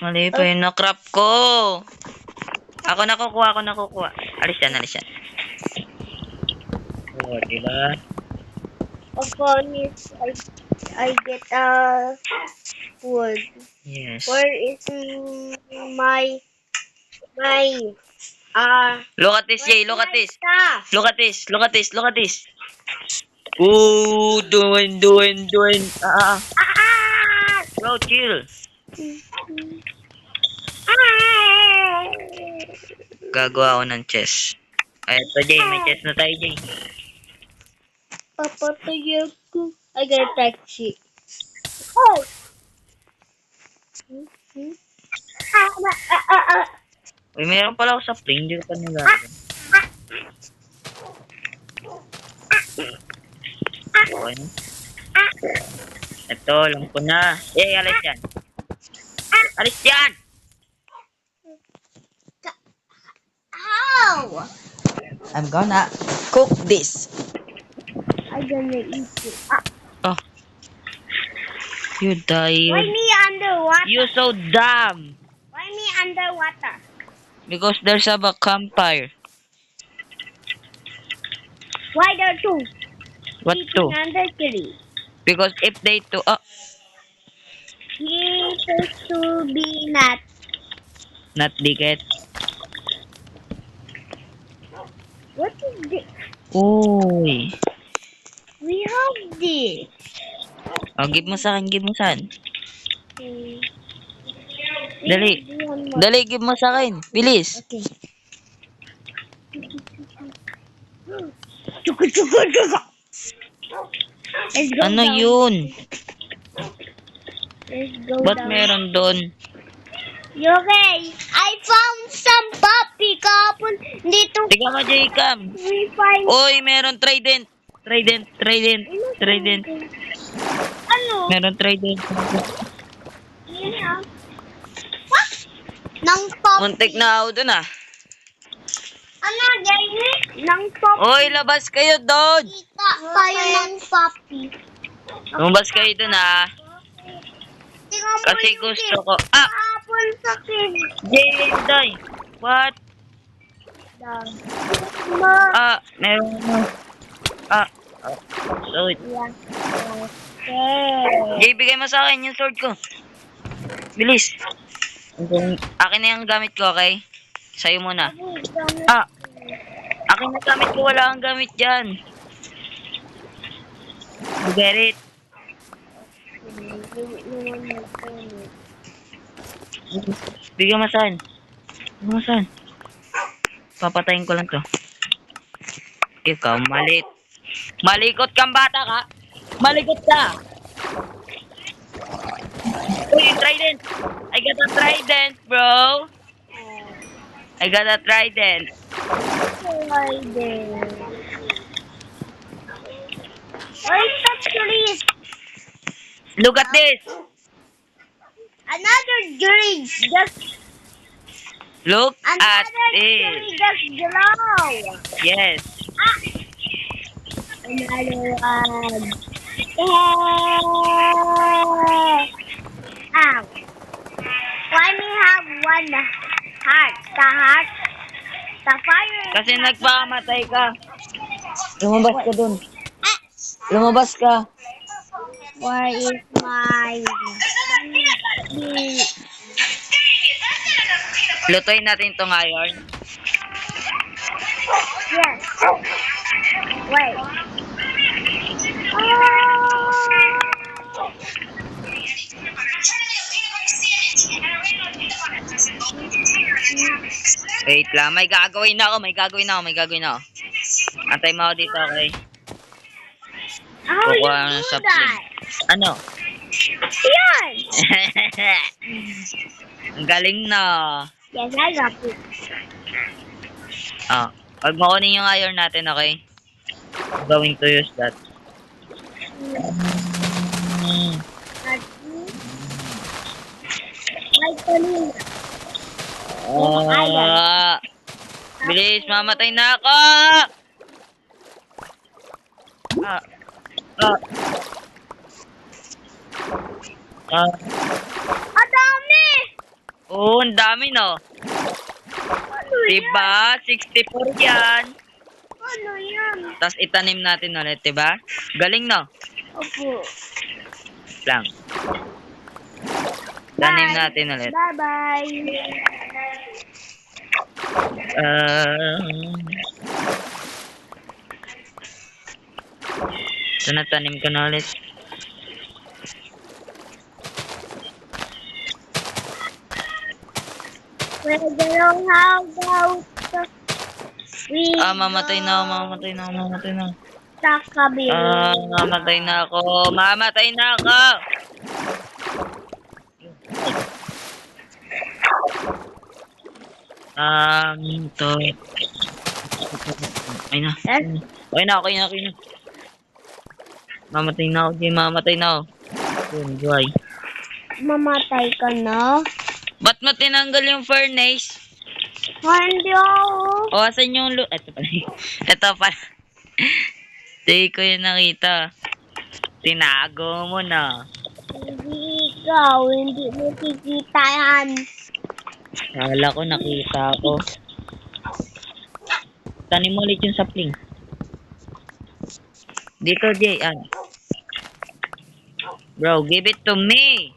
Mali pa yung nakrap ko. Ako nakukuha. Alis yan. Oo, diba? Upon is I get wood. Yes. Where is my Look at this, Jay. Look at this. stuff? Look at this. Ooh, doing. Ah! Bro, chill. Ah! Gagawa ako ng chess. Ay, ito, Jay. May chess na tayo, Jay. Papatayin ko. I got a taxi. Oh! Uy, meron pala ako sa plane. Hindi ko pa nilagyan. Okay na. Ito, alam ko na. Alis yan. Alis yan! How? I'm gonna cook this. I gonna eat it. Oh. You die. Why me underwater? You so dumb. Why me underwater? Because there's a campfire. Why the two? What to? Under tree. Because if they to... Oh, It is to be not. not dikit. What is this? Uy. We have this. Oh, give mo sa akin. Hmm. Dali. Dali, give mo sa akin. Bilis. Okay. Chuka. Let's go Ano down. yun? Let's go Ba't down. meron doon? Okay, I found some puppy kapon dito. Tiga mo, Jacob. We find. Uy, meron trident. Trident. Ano? Meron trident. Yun ah. What? Nang puppy. Muntik na ako doon ah. Ano, Jenny? Nang puppy. Uy, labas kayo doon. Kita tayo ng puppy. Lumabas kayo doon ah. Tingnan mo Kasi yung gusto kid. ko. Ah! Kahapon sa kid. Jay! What? Ma. Ah, meron mo. Ah. Sorry. Yeah. Okay. Jay, bigay mo sa akin yung sword ko. Bilis. Akin na yung gamit ko, okay? Sa'yo muna. Ah. Akin na gamit ko. Wala kang gamit dyan. You get it? Bigyan mo saan? Papatayin ko lang to. Ikaw, malikot kang bata ka. Malikot ka. Uy, trident. I got a trident, bro. I got a trident. Where's the trees? Look at this. Another tree just Look at another this. tree just glow. Yes. Another one. Yeah. Ow. Why me have one heart? The heart? The fire. Kasi nagpakamatay ka. Lumabas ka dun. Lumabas ka. Where is my... Lutuin natin itong iron. Yes. Wait. Wait lang. May gagawin ako. Antay mo ako dito, okay? How Kukuha you na do sa that? plane. Ano? Yan. Ang galing na. Yes, I got it. Ah, pag makunin yung iron natin, okay? I'm going to use that. Like kanina. Ah, bilis, mamatay na ako! Ah, ah, Ang dami! Oo, ang dami, no? Ano Diba? 64 yan. Ano yan? Tapos itanim natin ulit, diba? Galing, no? Opo. Lang. Tanim Bye. natin ulit. Bye-bye. Ito na, tanim ko na ulit. Where the long how about we Mamatay na ako, mamatay na ako, mamatay na ako. Takabilo. Mamatay na ako, mamatay na ako! Ito. Ay na. Okay na, okay na, okay na. Mamatay na ako, Jay, mamatay na ako. Yun, Joy. Mamatay ka na? Ba't mo tinanggal yung furnace? Hindi ako. O, asan yung Ito pala. Ito pala. Hindi ko yung nakita. Tinago mo na. Hindi ikaw. Hindi mo kikita yan. Kala ko, nakita ko. Tanim mo ulit yung sapling. Dito, Jay. Bro, give it to me.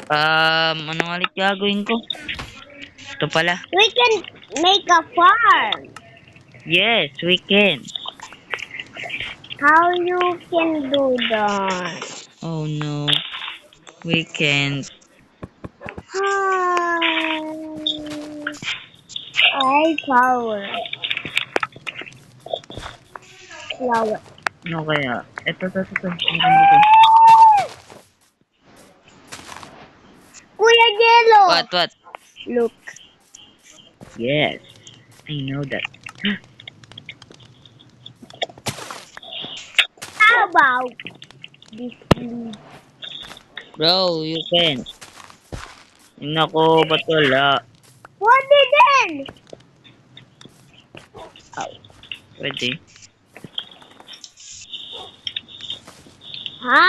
Ano nga ulit gagawin ko? Ito pala. We can make a farm. Yes, we can. How you can do that? Oh no. We can't. Flower. Flower. Ano kaya? Ito. Ang ganda dito. Kuya Jello. What? Look. Yes. I know that. How about this leaf? Bro, you can. Nako, ba't wala? Pwede din. Pwede. Ha?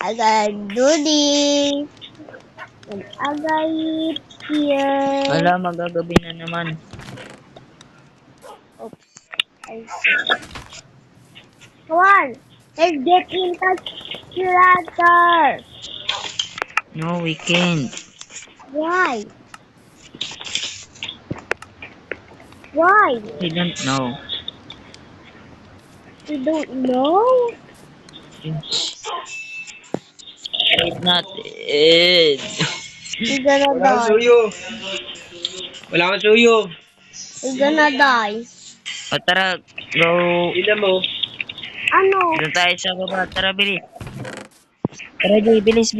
I gotta do this. And I got it here. Wala, magagabi na naman. Oops. I see. Come on. Let's get in touch together. No, we can't. Why? Why? I don't know. You don't know? It's not it. You're gonna Wala kang die. suyo. Wala kang suyo. You're gonna die. O tara, go. Ilan mo? Ano? Doon tayo sa baba. Tara, bilis. Tara, Jay, bilis.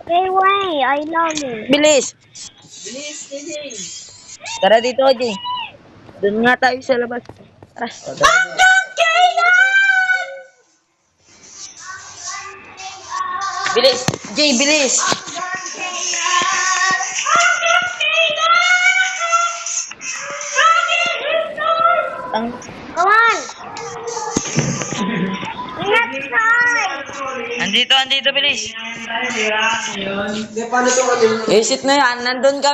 Stay away. I love you. Bilis! Tara dito, Jay. Doon nga tayo sa labas. Tara. Bilis! Jay, bilis! Ang... Come on. Ingat tayo. Andito, bilis! Hindi, paano ito? Isit na yan, nandun kami.